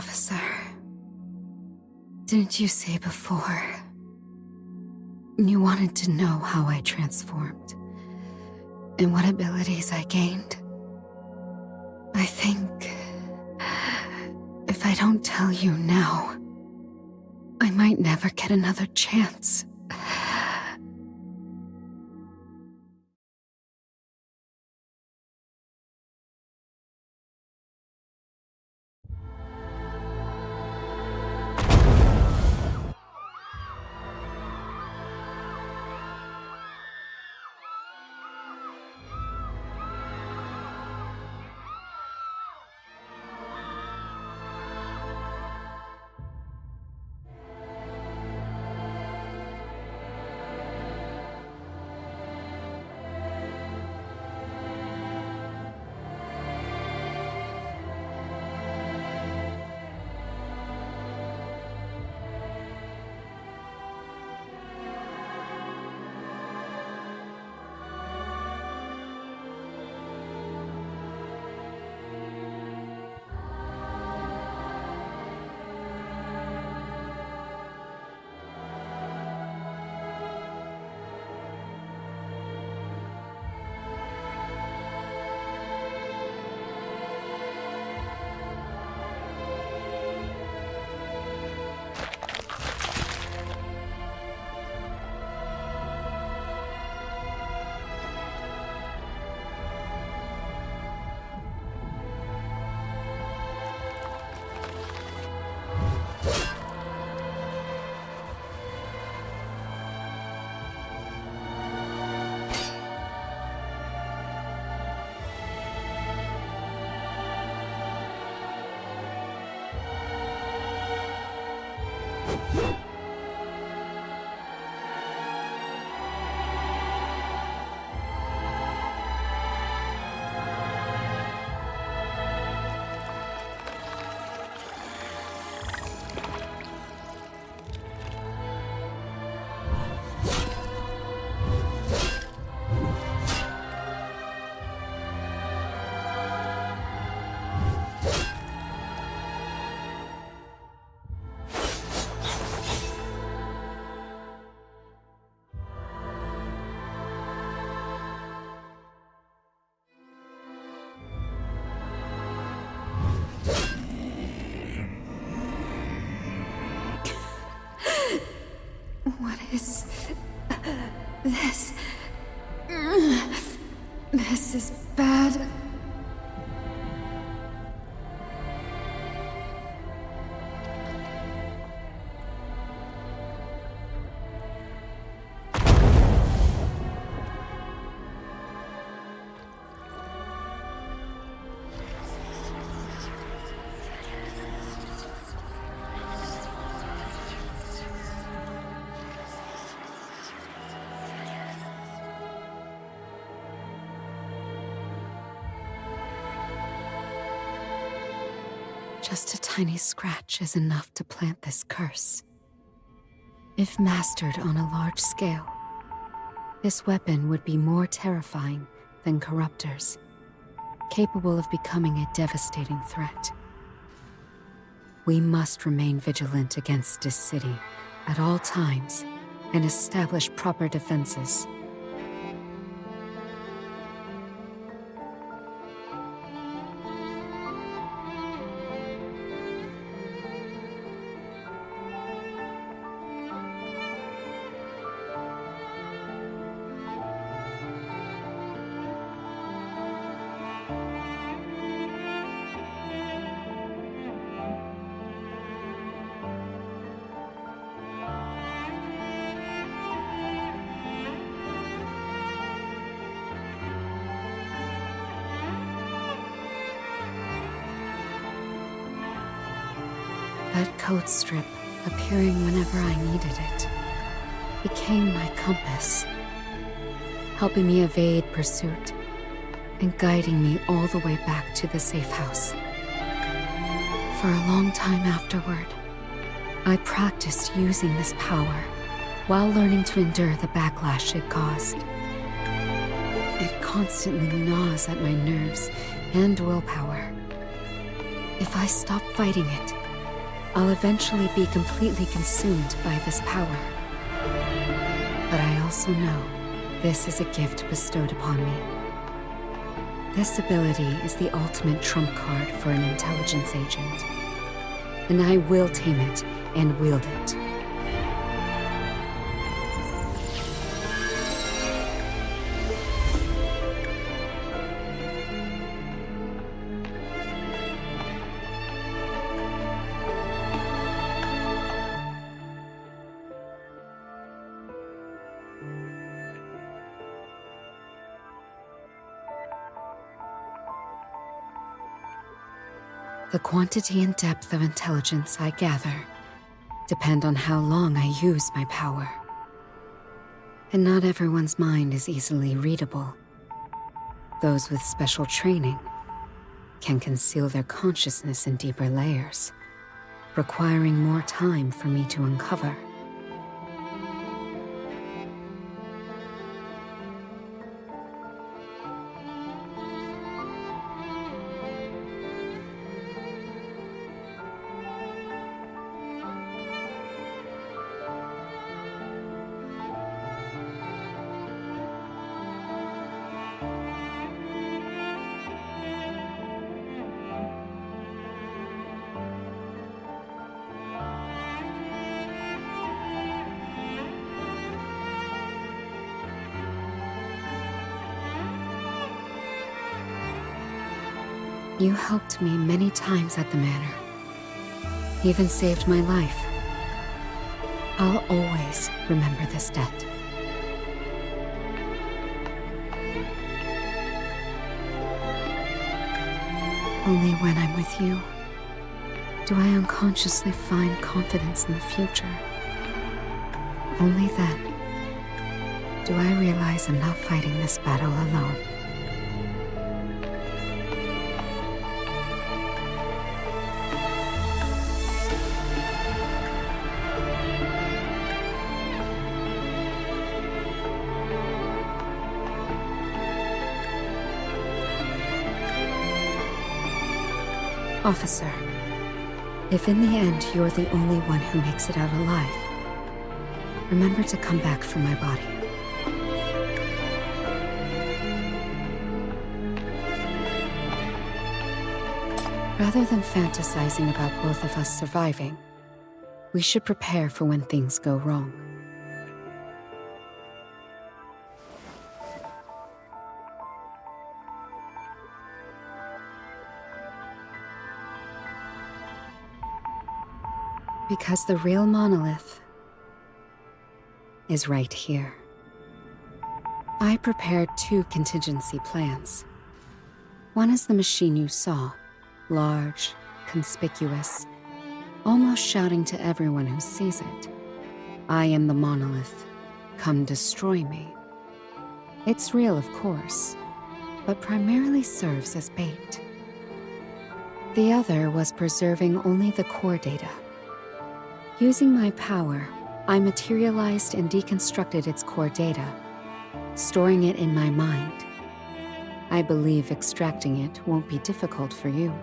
officer. Didn't you say before you wanted to know how I transformed and what abilities I gained? I think if I don't tell you now, I might never get another chance. What is this? This is bad. Just a tiny scratch is enough to plant this curse. If mastered on a large scale, this weapon would be more terrifying than corruptors, capable of becoming a devastating threat. We must remain vigilant against this city at all times and establish proper defenses. That code strip, appearing whenever I needed it, became my compass, helping me evade pursuit and guiding me all the way back to the safe house. For a long time afterward, I practiced using this power while learning to endure the backlash it caused. It constantly gnaws at my nerves and willpower. If I stop fighting it, I'll eventually be completely consumed by this power. But I also know this is a gift bestowed upon me. This ability is the ultimate trump card for an intelligence agent, and I will tame it and wield it. The quantity and depth of intelligence I gather depend on how long I use my power. And not everyone's mind is easily readable. Those with special training can conceal their consciousness in deeper layers, requiring more time for me to uncover. You helped me many times at the manor, even saved my life. I'll always remember this debt. Only when I'm with you do I unconsciously find confidence in the future. Only then do I realize I'm not fighting this battle alone. Officer, if in the end you're the only one who makes it out alive, remember to come back for my body. Rather than fantasizing about both of us surviving, we should prepare for when things go wrong. Because the real monolith is right here. I prepared 2 contingency plans. One is the machine you saw, large, conspicuous, almost shouting to everyone who sees it, "I am the monolith, come destroy me." It's real, of course, but primarily serves as bait. The other was preserving only the core data. Using my power, I materialized and deconstructed its core data, storing it in my mind. I believe extracting it won't be difficult for you.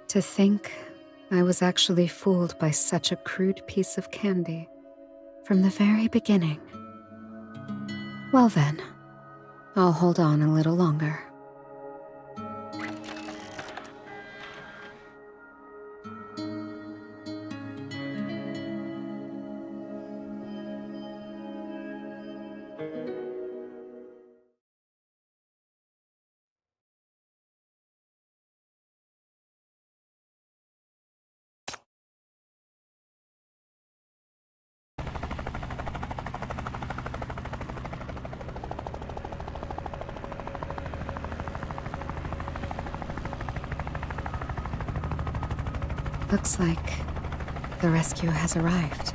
To think I was actually fooled by such a crude piece of candy from the very beginning. Well then, I'll hold on a little longer. Looks like the rescue has arrived.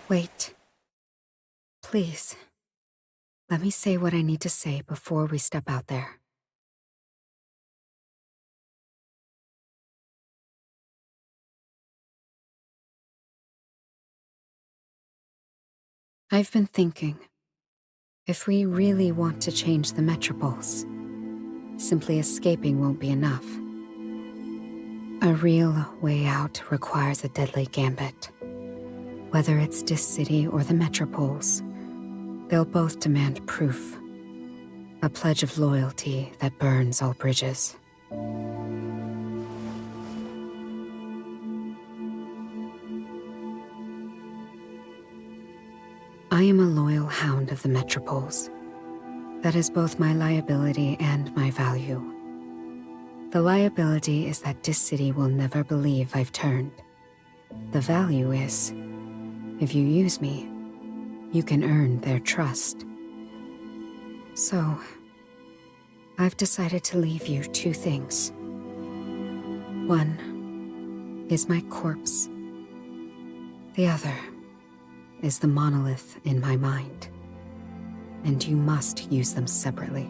Wait. Please. Let me say what I need to say before we step out there. I've been thinking, if we really want to change the metropoles, simply escaping won't be enough. A real way out requires a deadly gambit. Whether it's Dis City or the metropoles, they'll both demand proof. A pledge of loyalty that burns all bridges. I am a loyal hound of the metropoles. That is both my liability and my value. The liability is that Dis City will never believe I've turned. The value is, if you use me, you can earn their trust. So, I've decided to leave you two things. One is my corpse. The other is the monolith in my mind. And you must use them separately.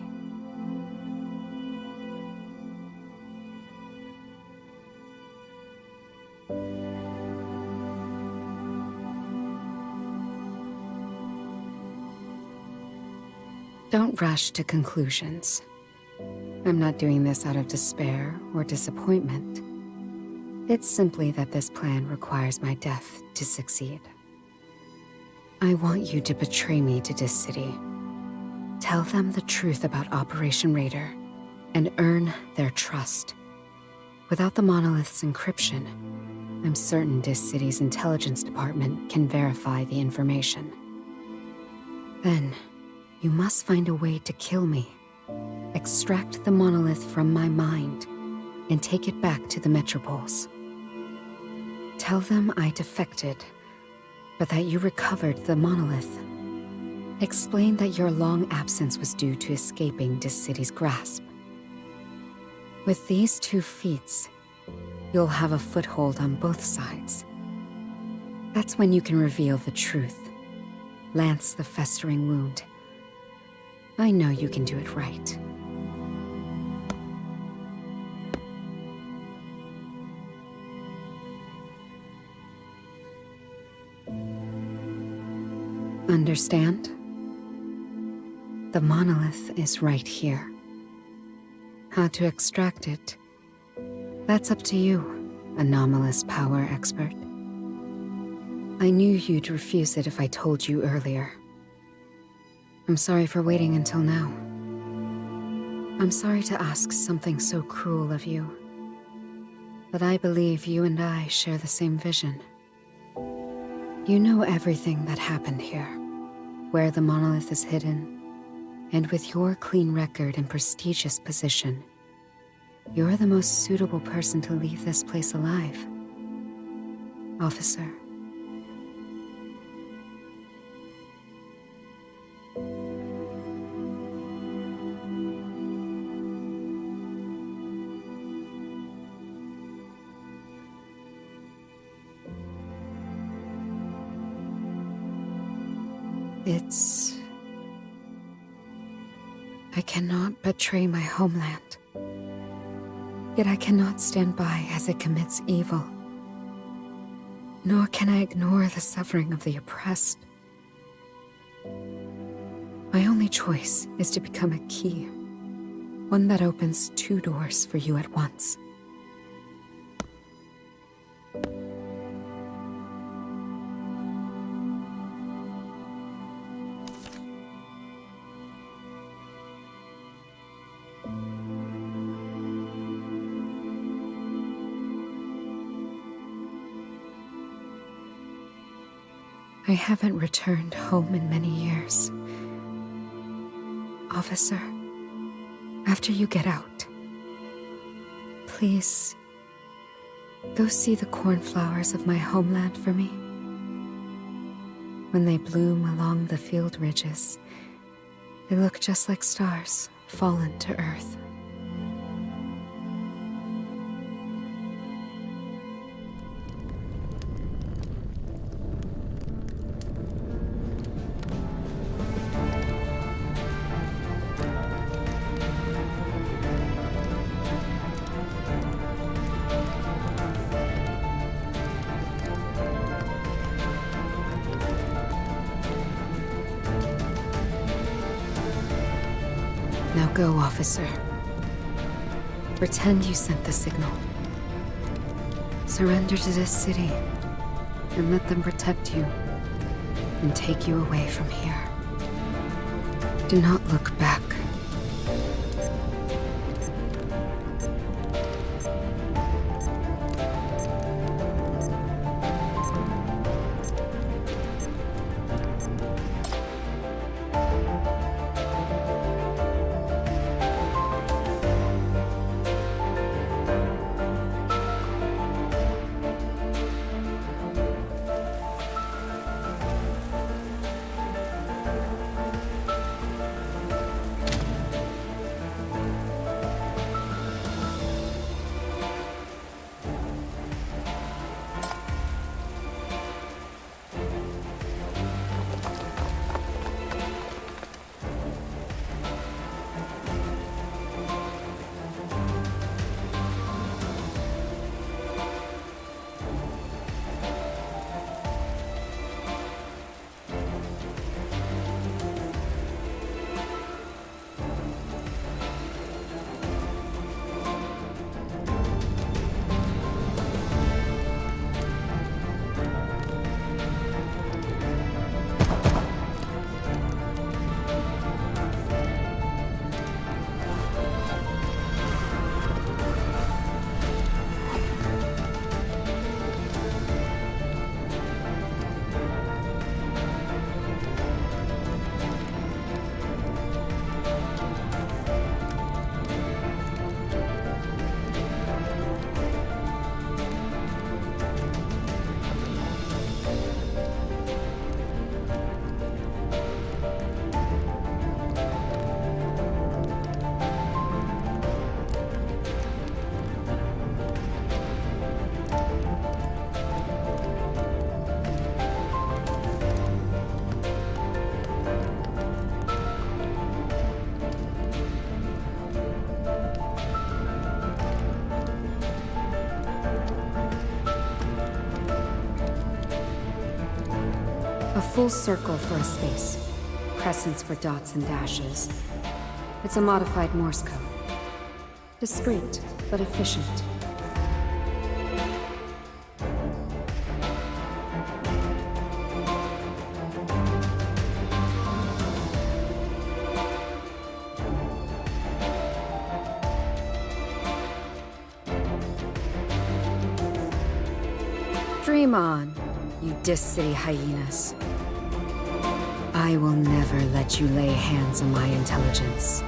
Don't rush to conclusions. I'm not doing this out of despair or disappointment. It's simply that this plan requires my death to succeed. I want you to betray me to Dis City. Tell them the truth about Operation Raider and earn their trust. Without the monolith's encryption, I'm certain Dis City's intelligence department can verify the information. Then, you must find a way to kill me. Extract the monolith from my mind and take it back to the metropoles. Tell them I defected, but that you recovered the monolith. Explain that your long absence was due to escaping Dis City's grasp. With these two feats, you'll have a foothold on both sides. That's when you can reveal the truth, lance the festering wound. I know you can do it right. Understand? The monolith is right here. How to extract it? That's up to you, anomalous power expert. I knew you'd refuse it if I told you earlier. I'm sorry for waiting until now. I'm sorry to ask something so cruel of you, but I believe you and I share the same vision. You know everything that happened here, where the monolith is hidden, and with your clean record and prestigious position, you're the most suitable person to leave this place alive, Officer. I cannot betray my homeland. Yet I cannot stand by as it commits evil. Nor can I ignore the suffering of the oppressed. My only choice is to become a key, one that opens 2 doors for you at once. I haven't returned home in many years. Officer, after you get out, please go see the cornflowers of my homeland for me. When they bloom along the field ridges, they look just like stars fallen to earth. Now go, officer. Pretend you sent the signal. Surrender to this city, and let them protect you, and take you away from here. Do not look back. A full circle for a space. Crescents for dots and dashes. It's a modified Morse code. Discreet, but efficient. Dream on, you Dis City hyenas. I will never let you lay hands on my intelligence.